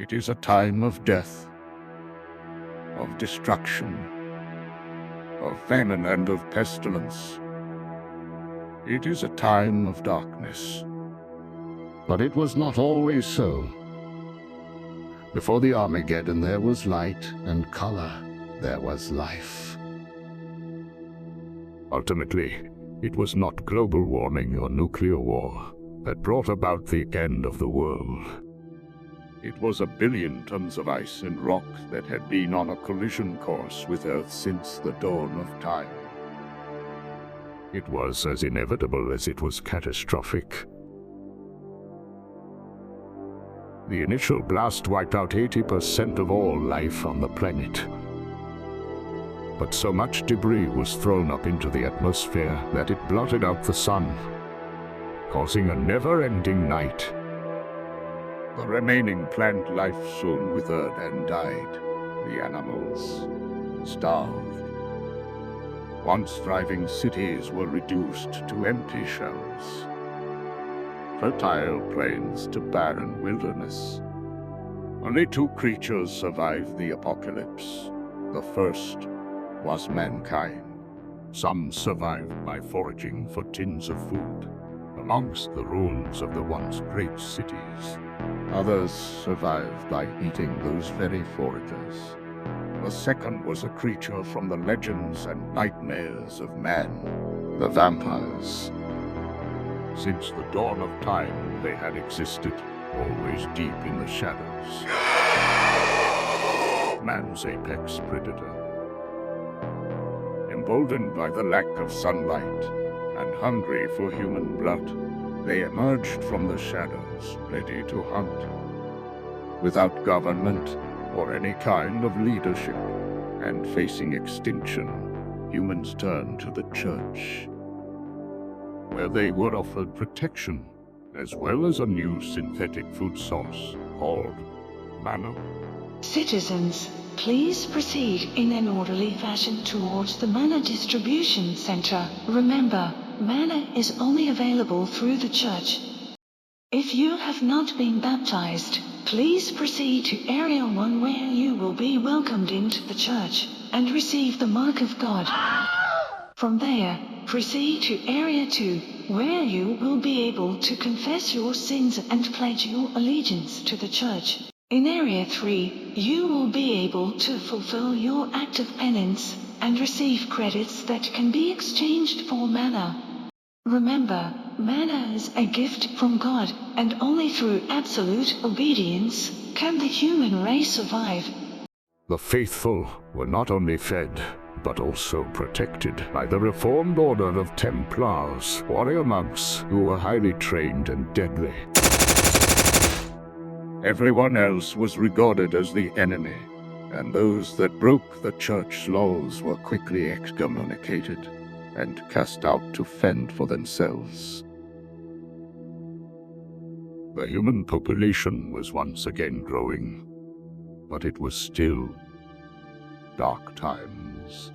It is a time of death, of destruction, of famine and of pestilence. It is a time of darkness. But it was not always so. Before the Armageddon there was light and color, there was life. Ultimately, it was not global warming or nuclear war that brought about the end of the world. It was 1 billion tons of ice and rock that had been on a collision course with Earth since the dawn of time. It was as inevitable as it was catastrophic. The initial blast wiped out 80% of all life on the planet. But so much debris was thrown up into the atmosphere that it blotted out the sun, causing a never-ending night. The remaining plant life soon withered and died. The animals starved. Once thriving cities were reduced to empty shells. Fertile plains to barren wilderness. Only 2 creatures survived the apocalypse. The first was mankind. Some survived by foraging for tins of food amongst the ruins of the once great cities. Others survived by eating those very foragers. The second was a creature from the legends and nightmares of man, the vampires. Since the dawn of time, they had existed, always deep in the shadows. Man's apex predator. Emboldened by the lack of sunlight and hungry for human blood, they emerged from the shadows, ready to hunt. Without government or any kind of leadership, and facing extinction, humans turned to the church, where they were offered protection, as well as a new synthetic food source called manna. Citizens, please proceed in an orderly fashion towards the Manna Distribution Center. Remember, manna is only available through the church. If you have not been baptized, please proceed to Area 1 where you will be welcomed into the church and receive the mark of God. From there, proceed to Area 2, where you will be able to confess your sins and pledge your allegiance to the church. In Area 3, you will be able to fulfill your act of penance and receive credits that can be exchanged for manna. Remember, manna is a gift from God, and only through absolute obedience can the human race survive. The faithful were not only fed, but also protected by the Reformed Order of Templars, warrior monks who were highly trained and deadly. Everyone else was regarded as the enemy, and those that broke the church's laws were quickly excommunicated and cast out to fend for themselves. The human population was once again growing, but it was still dark times.